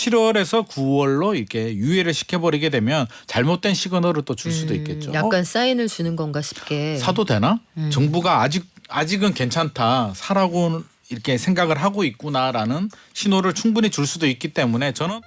7월에서 9월로 이렇게 유예를 시켜버리게 되면 잘못된 시그널을 또 줄 수도 있겠죠. 약간 사인을 주는 건가 싶게. 사도 되나? 정부가 아직은 괜찮다. 사라고 이렇게 생각을 하고 있구나라는 신호를 충분히 줄 수도 있기 때문에 저는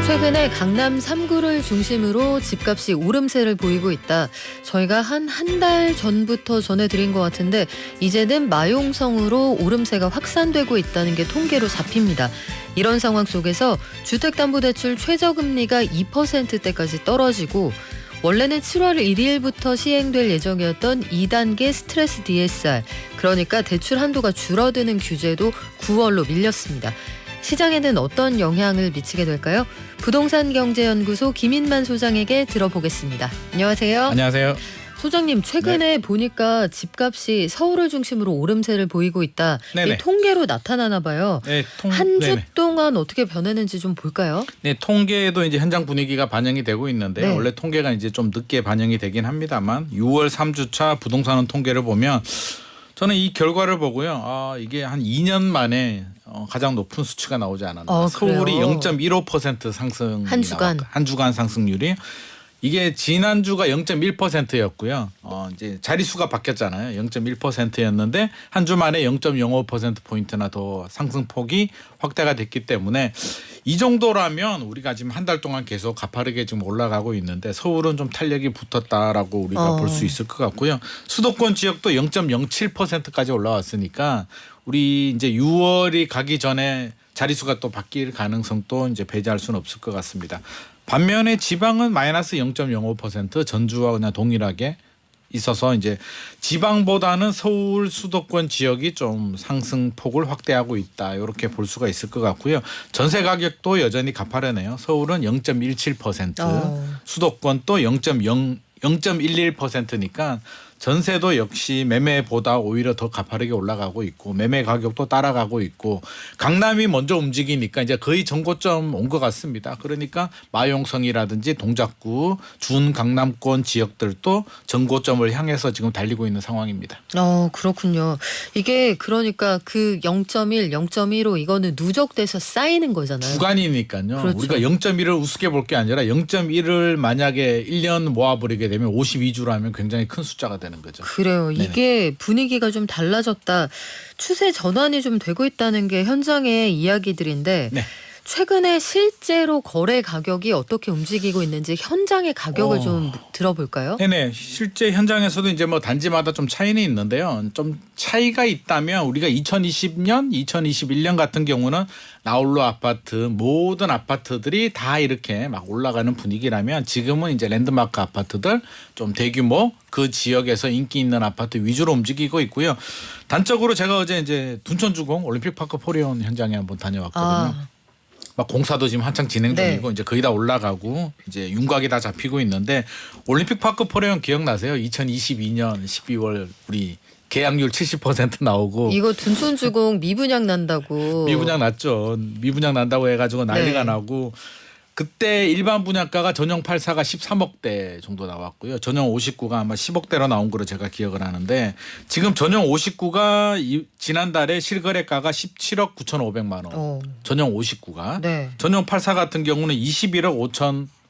최근에 강남 3구를 중심으로 집값이 오름세를 보이고 있다. 저희가 한 달 전부터 전해드린 것 같은데 이제는 마용성으로 오름세가 확산되고 있다는 게 통계로 잡힙니다. 이런 상황 속에서 주택담보대출 최저금리가 2%대까지 떨어지고 원래는 7월 1일부터 시행될 예정이었던 2단계 스트레스 DSR, 그러니까 대출 한도가 줄어드는 규제도 9월로 밀렸습니다. 시장에는 어떤 영향을 미치게 될까요? 부동산경제연구소 김인만 소장에게 들어보겠습니다. 안녕하세요. 안녕하세요. 소장님, 최근에 보니까 집값이 서울을 중심으로 오름세를 보이고 있다. 이 통계로 나타나나 봐요. 네, 한 주 동안 어떻게 변했는지 좀 볼까요? 네, 통계에도 이제 현장 분위기가 반영이 되고 있는데 네. 원래 통계가 이제 좀 늦게 반영이 되긴 합니다만 6월 3주차 부동산 통계를 보면 저는 이 결과를 보고요. 이게 한 2년 만에 가장 높은 수치가 나오지 않았나. 서울이 0.15% 상승. 한 주간. 한 주간 상승률이. 이게 지난주가 0.1%였고요. 이제 자릿수가 바뀌었잖아요. 0.1%였는데 한 주 만에 0.05%포인트나 더 상승폭이 확대가 됐기 때문에 이 정도라면 우리가 지금 한 달 동안 계속 가파르게 지금 올라가고 있는데 서울은 좀 탄력이 붙었다라고 우리가 볼 수 있을 것 같고요. 수도권 지역도 0.07%까지 올라왔으니까 우리 이제 6월이 가기 전에 자릿수가 또 바뀔 가능성도 이제 배제할 수는 없을 것 같습니다. 반면에 지방은 마이너스 0.05% 전주와 그냥 동일하게 있어서 이제 지방보다는 서울 수도권 지역이 좀 상승폭을 확대하고 있다. 이렇게 볼 수가 있을 것 같고요. 전세 가격도 여전히 가파르네요. 서울은 0.17%, 수도권 또 0.11%니까 전세도 역시 매매보다 오히려 더 가파르게 올라가고 있고 매매 가격도 따라가고 있고 강남이 먼저 움직이니까 이제 거의 전고점 온 것 같습니다. 그러니까 마용성이라든지 동작구, 준강남권 지역들도 전고점을 향해서 지금 달리고 있는 상황입니다. 그렇군요. 이게 그러니까 그 0.1, 0.15 이거는 누적돼서 쌓이는 거잖아요. 주간이니까요. 그렇죠. 우리가 0.1을 우습게 볼 게 아니라 0.1을 만약에 1년 모아버리게 되면 52주라면 굉장히 큰 숫자가 되는 거죠. 그래요. 네네. 이게 분위기가 좀 달라졌다. 추세 전환이 좀 되고 있다는 게 현장의 이야기들인데 네. 최근에 실제로 거래 가격이 어떻게 움직이고 있는지 현장의 가격을 좀 들어볼까요? 네네. 실제 현장에서도 이제 뭐 단지마다 좀 차이는 있는데요. 좀 차이가 있다면 우리가 2020년, 2021년 같은 경우는 나홀로 아파트 모든 아파트들이 다 이렇게 막 올라가는 분위기라면 지금은 이제 랜드마크 아파트들 좀 대규모 그 지역에서 인기 있는 아파트 위주로 움직이고 있고요. 단적으로 제가 어제 이제 둔천주공 올림픽파크 포레온 현장에 한번 다녀왔거든요. 막 공사도 지금 한창 진행 중이고 이제 거의 다 올라가고 이제 윤곽이 다 잡히고 있는데 올림픽 파크 포레온 기억나세요? 2022년 12월 우리 계약률 70% 나오고 이거 둔촌주공 미분양 난다고. 미분양 났죠. 미분양 난다고 해가지고 난리가 나고 그때 일반 분양가가 전용 84가 13억대 정도 나왔고요. 전용 59가 아마 10억대로 나온 거로 제가 기억을 하는데 지금 전용 59가 지난달에 실거래가가 17억 9,500만 원. 전용 59가. 네. 전용 84 같은 경우는 21억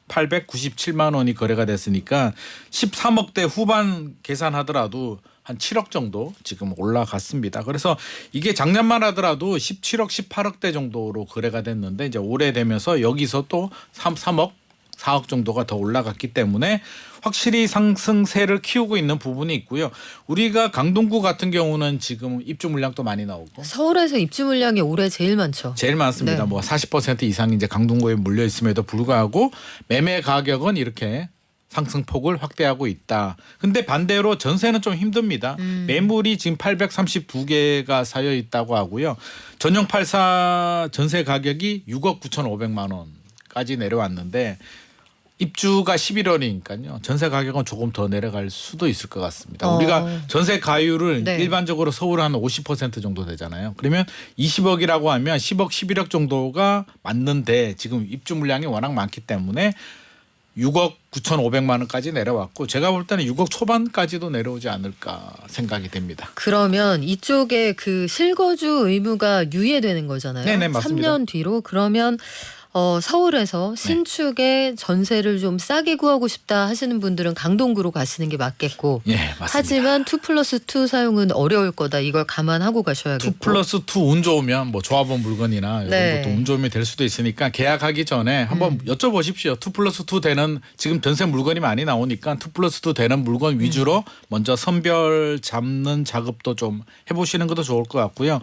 5,897만 원이 거래가 됐으니까 13억대 후반 계산하더라도 한 7억 정도 지금 올라갔습니다. 그래서 이게 작년만 하더라도 17억, 18억대 정도로 거래가 됐는데 이제 올해 되면서 여기서 또 3억, 4억 정도가 더 올라갔기 때문에 확실히 상승세를 키우고 있는 부분이 있고요. 우리가 강동구 같은 경우는 지금 입주 물량도 많이 나오고 서울에서 입주 물량이 올해 제일 많죠. 제일 많습니다. 뭐 40% 이상이 이제 강동구에 물려 있음에도 불구하고 매매 가격은 이렇게 상승폭을 확대하고 있다. 근데 반대로 전세는 좀 힘듭니다. 매물이 지금 832개가 쌓여 있다고 하고요. 전용 84 전세 가격이 6억 9,500만 원까지 내려왔는데 입주가 11월이니까요. 전세 가격은 조금 더 내려갈 수도 있을 것 같습니다. 우리가 전세 가율을 일반적으로 서울 한 50% 정도 되잖아요. 그러면 20억이라고 하면 10억, 11억 정도가 맞는데 지금 입주 물량이 워낙 많기 때문에 6억 9,500만 원까지 내려왔고 제가 볼 때는 6억 초반까지도 내려오지 않을까 생각이 됩니다. 그러면 이쪽에 그 실거주 의무가 유예되는 거잖아요. 네네, 맞습니다. 3년 뒤로. 그러면 서울에서 신축에 전세를 좀 싸게 구하고 싶다 하시는 분들은 강동구로 가시는 게 맞겠고. 예, 맞습니다. 하지만 2+2 사용은 어려울 거다. 이걸 감안하고 가셔야겠고. 2+2 운 좋으면 뭐 조합원 물건이나 이런 네. 것도 운 좋으면 될 수도 있으니까 계약하기 전에 한번 여쭤보십시오. 2+2 되는 지금 전세 물건이 많이 나오니까 2+2 되는 물건 위주로 먼저 선별 잡는 작업도 좀 해보시는 것도 좋을 것 같고요.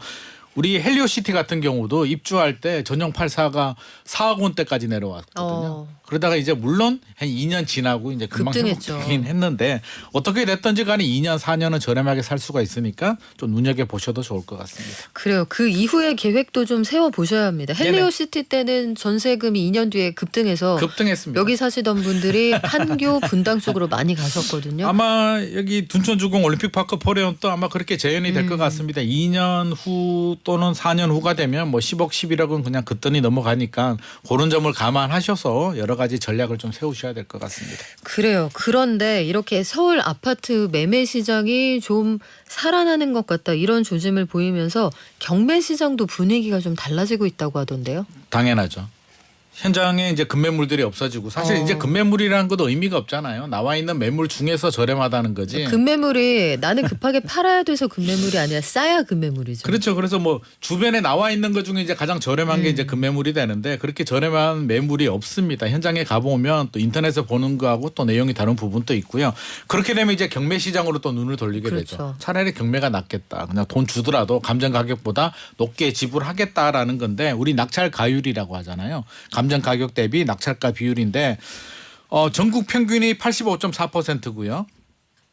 우리 헬리오시티 같은 경우도 입주할 때 전용 84가 4억 원대까지 내려왔거든요. 그러다가 이제 물론 한 2년 지나고 이제 금방 급등했죠. 회복되긴 했는데 어떻게 됐든지 간에 2년 4년은 저렴하게 살 수가 있으니까 좀 눈여겨 보셔도 좋을 것 같습니다. 그래요. 그 이후의 계획도 좀 세워 보셔야 합니다. 헬리오시티 때는 전세금이 2년 뒤에 급등해서 급등했습니다. 여기 사시던 분들이 판교 분당 쪽으로 많이 가셨거든요. 아마 여기 둔천주공 올림픽파크 포레온도 아마 그렇게 재현이 될 것 같습니다. 2년 후 또는 4년 후가 되면 뭐 10억 11억은 그냥 그돈이 넘어가니까 그런 점을 감안하셔서 여러 가지 전략을 좀 세우셔야 될 것 같습니다. 그래요. 그런데 이렇게 서울 아파트 매매 시장이 좀 살아나는 것 같다 이런 조짐을 보이면서 경매 시장도 분위기가 좀 달라지고 있다고 하던데요. 당연하죠. 현장에 이제 급매물들이 없어지고 사실 이제 급매물이라는 것도 의미가 없잖아요. 나와 있는 매물 중에서 저렴하다는 거지. 급매물이 나는 급하게 팔아야 돼서 급매물이 아니라 싸야 급매물이죠. 그렇죠. 그래서 뭐 주변에 나와 있는 것 중에 이제 가장 저렴한 게 이제 급매물이 되는데 그렇게 저렴한 매물이 없습니다. 현장에 가보면 또 인터넷에 보는 거하고 또 내용이 다른 부분도 있고요. 그렇게 되면 이제 경매 시장으로 또 눈을 돌리게 그렇죠. 되죠. 차라리 경매가 낫겠다. 그냥 돈 주더라도 감정 가격보다 높게 지불하겠다라는 건데 우리 낙찰 가율이라고 하잖아요. 감정 가격 대비 낙찰가 비율인데 전국 평균이 85.4%고요.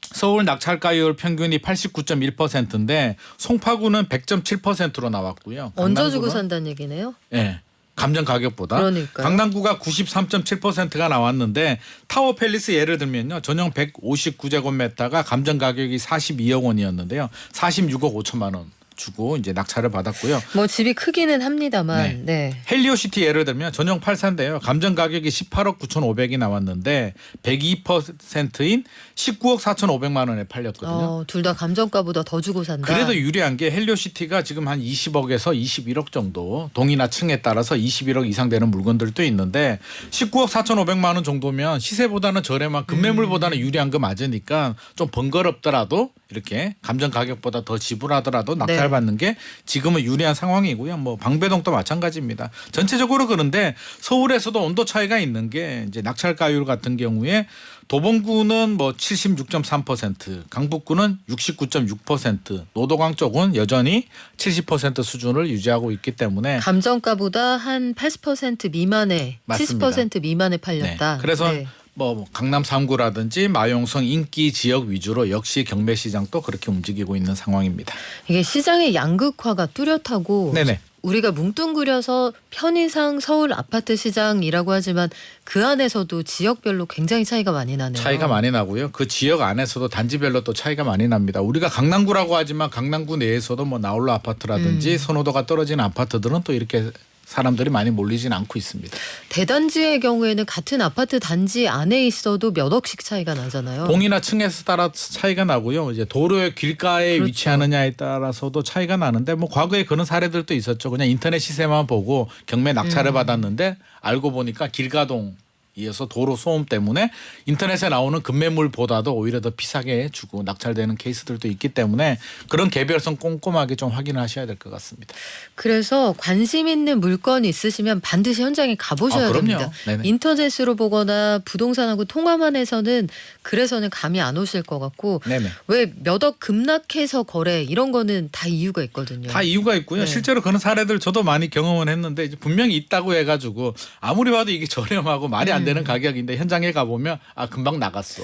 서울 낙찰가율 평균이 89.1%인데 송파구는 100.7%로 나왔고요. 얹어주고 강남구는 산다는 얘기네요. 예. 감정 가격보다. 그러니까요. 강남구가 93.7%가 나왔는데 타워 팰리스 예를 들면요. 전용 159제곱미터가 감정 가격이 42억 원이었는데요. 46억 5천만 원 주고 이제 낙찰을 받았고요. 뭐 집이 크기는 합니다만. 네. 헬리오시티 예를 들면 전용 84인데요. 감정 가격이 18억 9,500이 나왔는데 102%인 19억 4,500만 원에 팔렸거든요. 둘 다 감정가보다 더 주고 산다. 그래도 유리한 게 헬리오시티가 지금 한 20억에서 21억 정도 동이나 층에 따라서 21억 이상 되는 물건들도 있는데 19억 4,500만 원 정도면 시세보다는 저렴한 급매물보다는 유리한 거 맞으니까 좀 번거롭더라도 이렇게 감정 가격보다 더 지불하더라도 낙찰받는 게 지금은 유리한 상황이고요. 뭐 방배동도 마찬가지입니다. 전체적으로 그런데 서울에서도 온도 차이가 있는 게 이제 낙찰가율 같은 경우에 도봉구는 뭐 76.3%, 강북구는 69.6%, 노도강 쪽은 여전히 70% 수준을 유지하고 있기 때문에 감정가보다 한 80% 미만에 맞습니다. 70% 미만에 팔렸다. 네. 그래서 네. 뭐 강남 3구라든지 마용성 인기 지역 위주로 역시 경매 시장도 그렇게 움직이고 있는 상황입니다. 이게 시장의 양극화가 뚜렷하고 네네. 우리가 뭉뚱그려서 편의상 서울 아파트 시장이라고 하지만 그 안에서도 지역별로 굉장히 차이가 많이 나네요. 차이가 많이 나고요. 그 지역 안에서도 단지별로 또 차이가 많이 납니다. 우리가 강남구라고 하지만 강남구 내에서도 뭐 나홀로 아파트라든지 선호도가 떨어지는 아파트들은 또 이렇게 사람들이 많이 몰리진 않고 있습니다. 대단지의 경우에는 같은 아파트 단지 안에 있어도 몇 억씩 차이가 나잖아요. 동이나 층에서 따라 차이가 나고요. 이제 도로의 길가에 그렇죠. 위치하느냐에 따라서도 차이가 나는데 뭐 과거에 그런 사례들도 있었죠. 그냥 인터넷 시세만 보고 경매 낙찰을 받았는데 알고 보니까 길가동 이어서 도로 소음 때문에 인터넷에 나오는 급매물보다도 오히려 더 비싸게 주고 낙찰되는 케이스들도 있기 때문에 그런 개별성 꼼꼼하게 좀 확인하셔야 될 것 같습니다. 그래서 관심 있는 물건이 있으시면 반드시 현장에 가보셔야 그럼요. 됩니다. 네네. 인터넷으로 보거나 부동산하고 통화만 해서는 그래서는 감이 안 오실 것 같고 네네. 왜 몇 억 급락해서 거래 이런 거는 다 이유가 있거든요. 다 이유가 있고요. 네. 실제로 그런 사례들 저도 많이 경험은 했는데 이제 분명히 있다고 해가지고 아무리 봐도 이게 저렴하고 말이 안 되는 가격인데 현장에 가보면 금방 나갔어.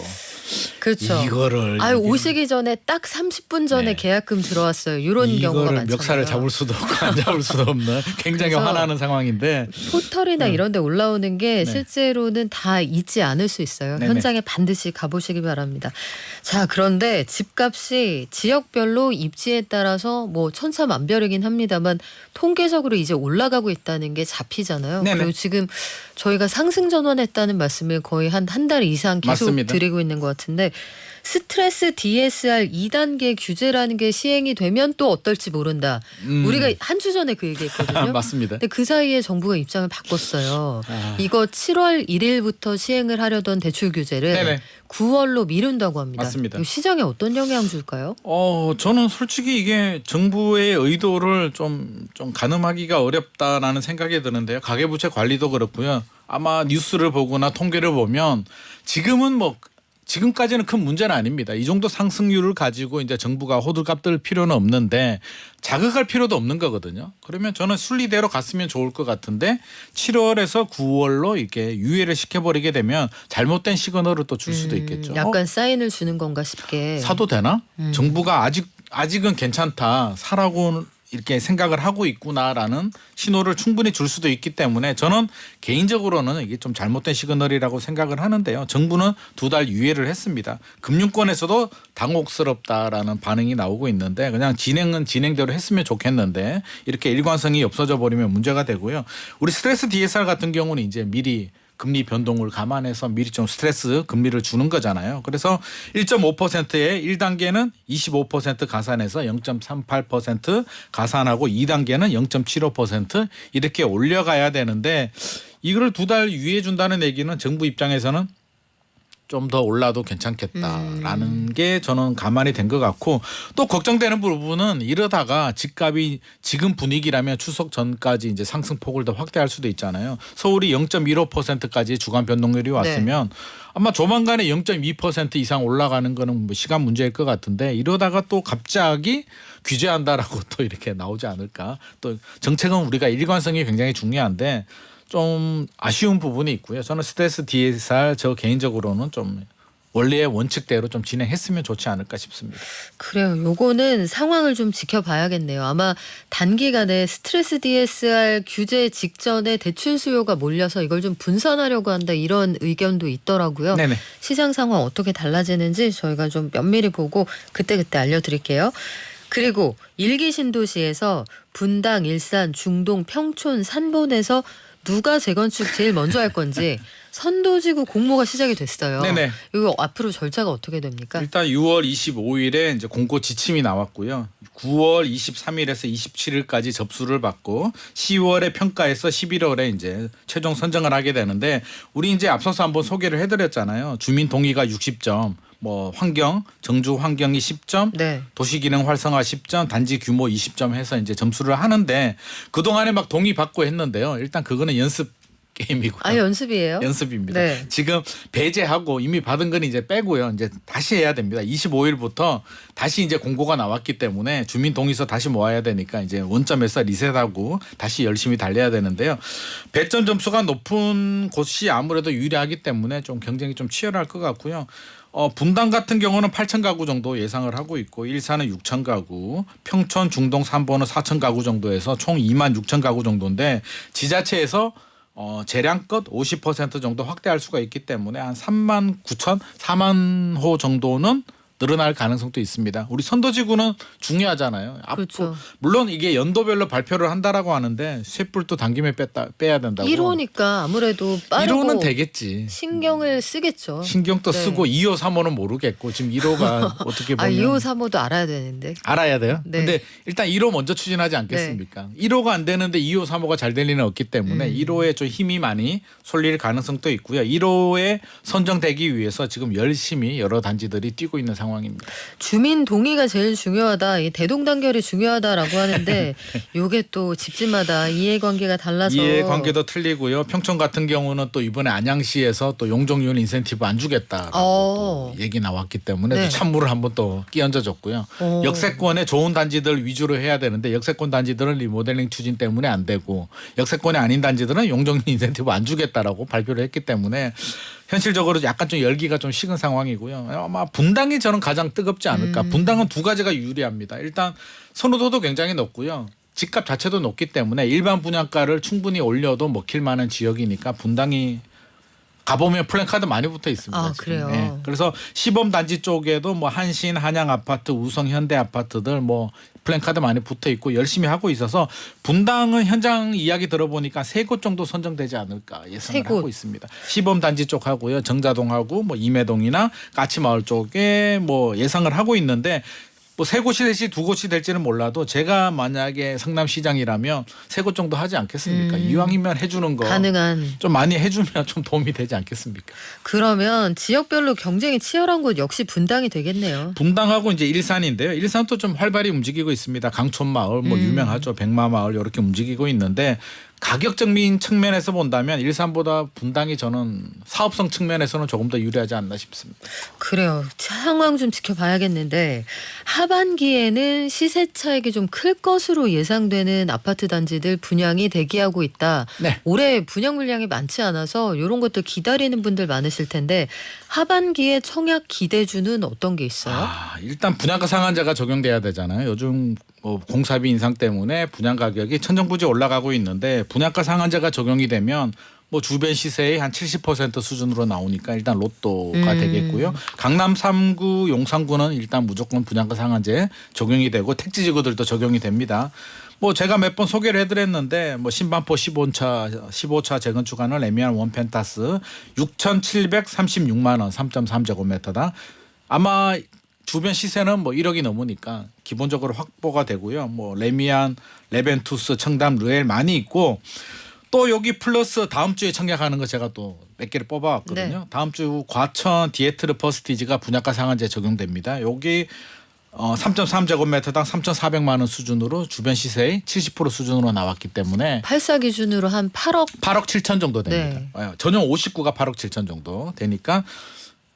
그렇죠. 이거를 아유 오시기 전에 딱 30분 전에 네. 계약금 들어왔어요. 이런 경우가 이거를 많잖아요. 멱살을 잡을 수도 없고 안 잡을 수도 없는 굉장히 그래서 화나는 상황인데 포털이나 이런 데 올라오는 게 네. 실제로는 다 있지 않을 수 있어요. 네네. 현장에 반드시 가보시기 바랍니다. 자, 그런데 집값이 지역별로 입지에 따라서 뭐 천차만별이긴 합니다만 통계적으로 이제 올라가고 있다는 게 잡히잖아요. 네네. 그리고 지금 저희가 상승 전환했다는 말씀을 거의 한 달 이상 계속 맞습니다. 드리고 있는 것 같은데 스트레스 DSR 2단계 규제라는 게 시행이 되면 또 어떨지 모른다. 우리가 한 주 전에 그 얘기했거든요. 맞습니다. 근데 그 사이에 정부가 입장을 바꿨어요. 아. 이거 7월 1일부터 시행을 하려던 대출 규제를 네네. 9월로 미룬다고 합니다. 맞습니다. 이거 시장에 어떤 영향 줄까요? 저는 솔직히 이게 정부의 의도를 좀 가늠하기가 어렵다라는 생각이 드는데요. 가계부채 관리도 그렇고요. 아마 뉴스를 보거나 통계를 보면 지금까지는 큰 문제는 아닙니다. 이 정도 상승률을 가지고 이제 정부가 호들갑 떨 필요는 없는데 자극할 필요도 없는 거거든요. 그러면 저는 순리대로 갔으면 좋을 것 같은데 7월에서 9월로 이렇게 유예를 시켜버리게 되면 잘못된 시그널을 또 줄 수도 있겠죠. 약간 사인을 주는 건가 싶게. 사도 되나? 정부가 아직은 괜찮다. 사라고 이렇게 생각을 하고 있구나라는 신호를 충분히 줄 수도 있기 때문에 저는 개인적으로는 이게 좀 잘못된 시그널이라고 생각을 하는데요. 정부는 2달 유예를 했습니다. 금융권에서도 당혹스럽다라는 반응이 나오고 있는데 그냥 진행은 진행대로 했으면 좋겠는데 이렇게 일관성이 없어져 버리면 문제가 되고요. 우리 스트레스 DSR 같은 경우는 이제 미리 금리 변동을 감안해서 미리 좀 스트레스 금리를 주는 거잖아요. 그래서 1.5%에 1단계는 25% 가산해서 0.38% 가산하고 2단계는 0.75% 이렇게 올려가야 되는데 이거를 2달 유예 준다는 얘기는 정부 입장에서는 좀 더 올라도 괜찮겠다라는 게 저는 가만히 된 것 같고 또 걱정되는 부분은 이러다가 집값이 지금 분위기라면 추석 전까지 이제 상승폭을 더 확대할 수도 있잖아요. 서울이 0.15%까지 주간 변동률이 왔으면 아마 조만간에 0.2% 이상 올라가는 거는 뭐 시간 문제일 것 같은데 이러다가 또 갑자기 규제한다라고 또 이렇게 나오지 않을까. 또 정책은 우리가 일관성이 굉장히 중요한데 좀 아쉬운 부분이 있고요. 저는 스트레스 DSR 저 개인적으로는 좀 원래의 원칙대로 좀 진행했으면 좋지 않을까 싶습니다. 그래요. 요거는 상황을 좀 지켜봐야겠네요. 아마 단기간에 스트레스 DSR 규제 직전에 대출 수요가 몰려서 이걸 좀 분산하려고 한다 이런 의견도 있더라고요. 네네. 시장 상황 어떻게 달라지는지 저희가 좀 면밀히 보고 그때그때 알려드릴게요. 그리고 일기 신도시에서 분당, 일산, 중동, 평촌, 산본에서 누가 재건축 제일 먼저 할 건지 선도지구 공모가 시작이 됐어요. 네네. 이거 앞으로 절차가 어떻게 됩니까? 일단 6월 25일에 이제 공고 지침이 나왔고요. 9월 23일에서 27일까지 접수를 받고 10월에 평가해서 11월에 이제 최종 선정을 하게 되는데 우리 이제 앞서서 한번 소개를 해드렸잖아요. 주민 동의가 60점, 뭐 환경, 정주 환경이 10점, 네. 도시기능 활성화 10점, 단지 규모 20점 해서 이제 점수를 하는데 그 동안에 막 동의 받고 했는데요. 일단 그거는 연습 게임이고요. 아 연습이에요? 연습입니다. 네. 지금 배제하고 이미 받은 건 이제 빼고요. 이제 다시 해야 됩니다. 25일부터 다시 이제 공고가 나왔기 때문에 주민 동의서 다시 모아야 되니까 이제 원점에서 리셋하고 다시 열심히 달려야 되는데요. 배점 점수가 높은 곳이 아무래도 유리하기 때문에 좀 경쟁이 좀 치열할 것 같고요. 분당 같은 경우는 8천 가구 정도 예상을 하고 있고 일산은 6천 가구, 평촌, 중동, 산보는 4천 가구 정도에서 총 2만 6천 가구 정도인데 지자체에서 재량껏 50% 정도 확대할 수가 있기 때문에 한 3만 9천, 4만 호 정도는 늘어날 가능성도 있습니다. 우리 선도지구는 중요하잖아요. 그렇죠. 물론 이게 연도별로 발표를 한다라고 하는데 쇳불도 당김에 빼야 된다고. 1호니까 아무래도 빠르고 1호는 되겠지. 신경을 쓰겠죠. 신경도 네. 쓰고 2호, 3호는 모르겠고 지금 1호가 어떻게 보면 2호, 3호도 알아야 되는데. 알아야 돼요. 네. 근데 일단 1호 먼저 추진하지 않겠습니까? 1호가 안 되는데 2호, 3호가 잘 될 리는 없기 때문에 1호에 좀 힘이 많이 쏠릴 가능성도 있고요. 1호에 선정되기 위해서 지금 열심히 여러 단지들이 뛰고 있는 상황입니다. 주민 동의가 제일 중요하다. 이 대동단결이 중요하다라고 하는데 요게 또 집집마다 이해관계가 달라서 이해관계도 틀리고요. 평촌 같은 경우는 또 이번에 안양시에서 또 용적률 인센티브 안 주겠다라고 또 얘기 나왔기 때문에 네. 또 찬물을 한번 또 끼얹어줬고요. 역세권에 좋은 단지들 위주로 해야 되는데 역세권 단지들은 리모델링 추진 때문에 안 되고 역세권이 아닌 단지들은 용적률 인센티브 안 주겠다라고 발표를 했기 때문에 현실적으로 약간 좀 열기가 좀 식은 상황이고요. 아마 분당이 저는 가장 뜨겁지 않을까. 분당은 두 가지가 유리합니다. 일단 선호도도 굉장히 높고요. 집값 자체도 높기 때문에 일반 분양가를 충분히 올려도 먹힐 만한 지역이니까 분당이 가보면 플랜카드 많이 붙어 있습니다. 아, 지금. 그래요? 예. 그래서 시범 단지 쪽에도 뭐 한신, 한양 아파트, 우성, 현대 아파트들 뭐 플랜카드 많이 붙어 있고 열심히 하고 있어서 분당은 현장 이야기 들어보니까 세 곳 정도 선정되지 않을까 예상을 세 곳. 하고 있습니다. 시범 단지 쪽 하고요, 정자동하고 뭐 임해동이나 까치마을 쪽에 뭐 예상을 하고 있는데. 뭐 세 곳이 될지 두 곳이 될지는 몰라도 제가 만약에 성남시장이라면 세 곳 정도 하지 않겠습니까? 이왕이면 해주는 거 가능한. 좀 많이 해주면 좀 도움이 되지 않겠습니까? 그러면 지역별로 경쟁이 치열한 곳 역시 분당이 되겠네요. 분당하고 이제 일산인데요. 일산도 좀 활발히 움직이고 있습니다. 강촌마을 뭐 유명하죠. 백마마을 이렇게 움직이고 있는데 가격적인 측면에서 본다면 일산보다 분당이 저는 사업성 측면에서는 조금 더 유리하지 않나 싶습니다. 그래요. 상황 좀 지켜봐야겠는데 하반기에는 시세 차익이 좀 클 것으로 예상되는 아파트 단지들 분양이 대기하고 있다. 네. 올해 분양 물량이 많지 않아서 이런 것들 기다리는 분들 많으실 텐데 하반기에 청약 기대주는 어떤 게 있어요? 일단 분양가 상한제가 적용돼야 되잖아요. 요즘 뭐 공사비 인상 때문에 분양 가격이 천정부지 올라가고 있는데 분양가 상한제가 적용이 되면 뭐 주변 시세의 한 70% 수준으로 나오니까 일단 로또가 되겠고요. 강남 3구, 용산구는 일단 무조건 분양가 상한제 적용이 되고 택지지구들도 적용이 됩니다. 뭐 제가 몇 번 소개를 해드렸는데 뭐 신반포 15차 재건축하는 레미안 원펜타스 6,736만 원 3.3제곱미터당 아마 주변 시세는 뭐 1억이 넘으니까 기본적으로 확보가 되고요. 뭐 레미안, 레벤투스, 청담, 르엘 많이 있고 또 여기 플러스 다음 주에 청약하는 거 제가 또 몇 개를 뽑아왔거든요. 네. 다음 주 과천 디에트르 퍼스티지가 분양가 상한제 적용됩니다. 여기 3.3제곱미터당 3,400만 원 수준으로 주변 시세의 70% 수준으로 나왔기 때문에 84 기준으로 한 8억. 8억 7천 정도 됩니다. 네. 전용 59가 8억 7천 정도 되니까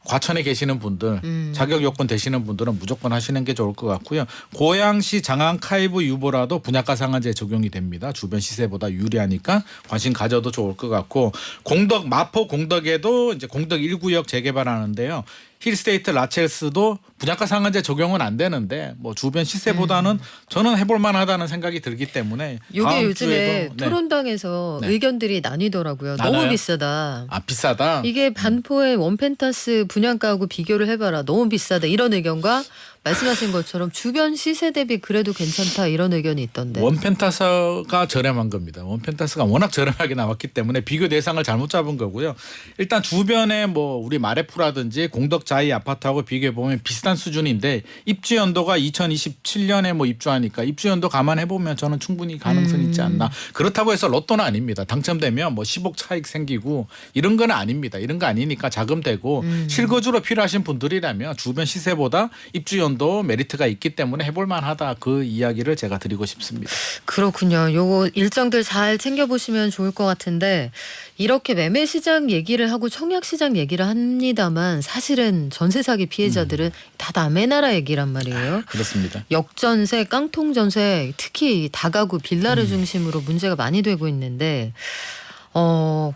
과천에 계시는 분들 자격 요건 되시는 분들은 무조건 하시는 게 좋을 것 같고요. 고양시 장안 카이브 유보라도 분양가 상한제 적용이 됩니다. 주변 시세보다 유리하니까 관심 가져도 좋을 것 같고 공덕 마포 공덕에도 이제 공덕 1구역 재개발하는데요. 힐스테이트 라첼스도 분양가 상한제 적용은 안 되는데 뭐 주변 시세보다는 저는 해볼 만하다는 생각이 들기 때문에 이게 다음 요즘에 주에도 토론당에서 네. 의견들이 나뉘더라고요. 너무 나눠요? 비싸다. 비싸다. 이게 반포의 원펜타스 분양가하고 비교를 해봐라. 너무 비싸다. 이런 의견과 말씀하신 것처럼 주변 시세 대비 그래도 괜찮다. 이런 의견이 있던데. 원펜타스가 저렴한 겁니다. 원펜타스가 워낙 저렴하게 나왔기 때문에 비교 대상을 잘못 잡은 거고요. 일단 주변에 뭐 우리 마레프라든지 공덕자이 아파트하고 비교해 보면 비슷한 수준인데 입주 연도가 2027년에 뭐 입주하니까 입주 연도 감안해 보면 저는 충분히 가능성 있지 않나. 그렇다고 해서 로또는 아닙니다. 당첨되면 뭐 10억 차익 생기고 이런 건 아닙니다. 이런 거 아니니까 자금되고 실거주로 필요하신 분들이라면 주변 시세보다 입주 연도 메리트가 있기 때문에 해볼 만하다. 그 이야기를 제가 드리고 싶습니다. 그렇군요. 요거 일정들 잘 챙겨보시면 좋을 것 같은데 이렇게 매매 시장 얘기를 하고 청약 시장 얘기를 합니다만 사실은 전세 사기 피해자들은 다 남의 나라 얘기란 말이에요. 그렇습니다. 역전세, 깡통전세, 특히 다가구 빌라를 중심으로 문제가 많이 되고 있는데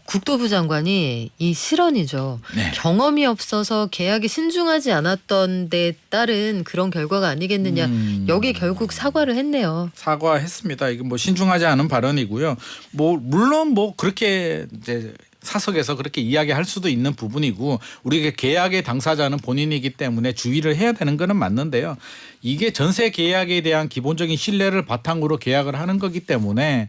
국토부 장관이 이 실언이죠. 네. 경험이 없어서 계약이 신중하지 않았던 데 따른 그런 결과가 아니겠느냐. 여기 결국 사과를 했네요. 사과했습니다. 이게 뭐 신중하지 않은 발언이고요. 뭐 물론 뭐 그렇게 이제 사석에서 그렇게 이야기할 수도 있는 부분이고 우리가 계약의 당사자는 본인이기 때문에 주의를 해야 되는 거는 맞는데요. 이게 전세 계약에 대한 기본적인 신뢰를 바탕으로 계약을 하는 거기 때문에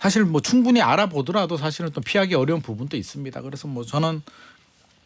사실 뭐 충분히 알아보더라도 사실은 또 피하기 어려운 부분도 있습니다. 그래서 뭐 저는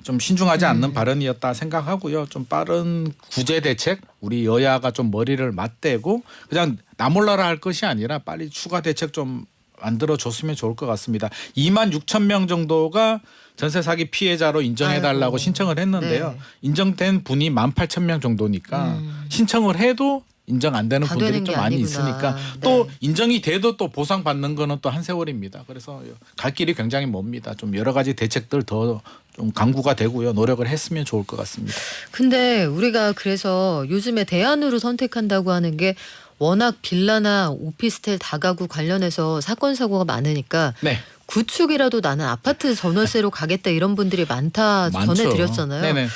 좀 신중하지 않는 발언이었다 생각하고요. 좀 빠른 구제 대책, 우리 여야가 좀 머리를 맞대고 그냥 나몰라라 할 것이 아니라 빨리 추가 대책 좀 만들어줬으면 좋을 것 같습니다. 2만 6천 명 정도가 전세 사기 피해자로 인정해달라고 아이고. 신청을 했는데요. 네. 인정된 분이 18,000명 정도니까 신청을 해도 인정 안 되는 다 분들이 되는 좀 게 많이 아니구나. 있으니까 네. 또 인정이 돼도 또 보상받는 거는 또 한 세월입니다. 그래서 갈 길이 굉장히 멉니다. 좀 여러 가지 대책들 더 좀 강구가 되고요. 노력을 했으면 좋을 것 같습니다. 근데 우리가 그래서 요즘에 대안으로 선택한다고 하는 게 워낙 빌라나 오피스텔 다가구 관련해서 사건 사고가 많으니까 네. 구축이라도 나는 아파트 전월세로 가겠다 이런 분들이 많다 많죠. 전해드렸잖아요. 네네.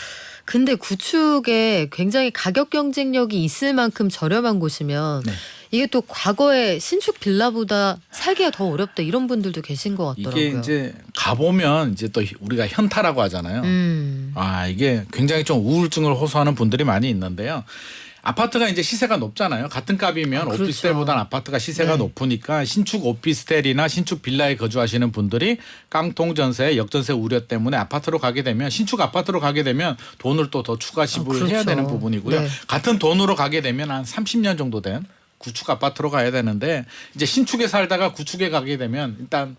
근데 구축에 굉장히 가격 경쟁력이 있을 만큼 저렴한 곳이면 네. 이게 또 과거에 신축 빌라보다 살기가 더 어렵다 이런 분들도 계신 것 같더라고요. 이게 이제 가보면 이제 또 우리가 현타라고 하잖아요. 이게 굉장히 좀 우울증을 호소하는 분들이 많이 있는데요. 아파트가 이제 시세가 높잖아요. 같은 값이면 그렇죠. 오피스텔보다는 아파트가 시세가 네. 높으니까 신축 오피스텔이나 신축 빌라에 거주하시는 분들이 깡통 전세, 역전세 우려 때문에 아파트로 가게 되면 신축 아파트로 가게 되면 돈을 또 더 추가 지불을 해야 그렇죠. 되는 부분이고요. 네. 같은 돈으로 가게 되면 한 30년 정도 된 구축 아파트로 가야 되는데 이제 신축에 살다가 구축에 가게 되면 일단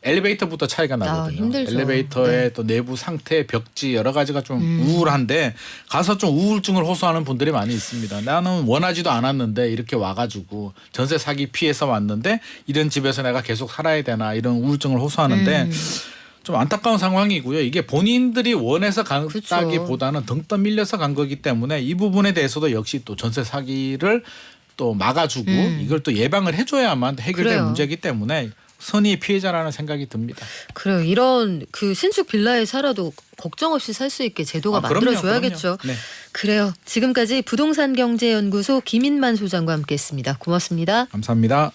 엘리베이터부터 차이가 나거든요. 힘들죠. 엘리베이터의 네. 또 내부 상태, 벽지 여러 가지가 좀 우울한데 가서 좀 우울증을 호소하는 분들이 많이 있습니다. 나는 원하지도 않았는데 이렇게 와가지고 전세 사기 피해서 왔는데 이런 집에서 내가 계속 살아야 되나 이런 우울증을 호소하는데 좀 안타까운 상황이고요. 이게 본인들이 원해서 간다기보다는 등 떠밀려서 간 거기 때문에 이 부분에 대해서도 역시 또 전세 사기를 또 막아주고 이걸 또 예방을 해줘야만 해결될 그래요. 문제이기 때문에 선의의 피해자라는 생각이 듭니다. 그래요. 이런 그 신축 빌라에 살아도 걱정 없이 살 수 있게 제도가 그럼요, 만들어줘야겠죠. 그럼요. 네. 그래요. 지금까지 부동산경제연구소 김인만 소장과 함께했습니다. 고맙습니다. 감사합니다.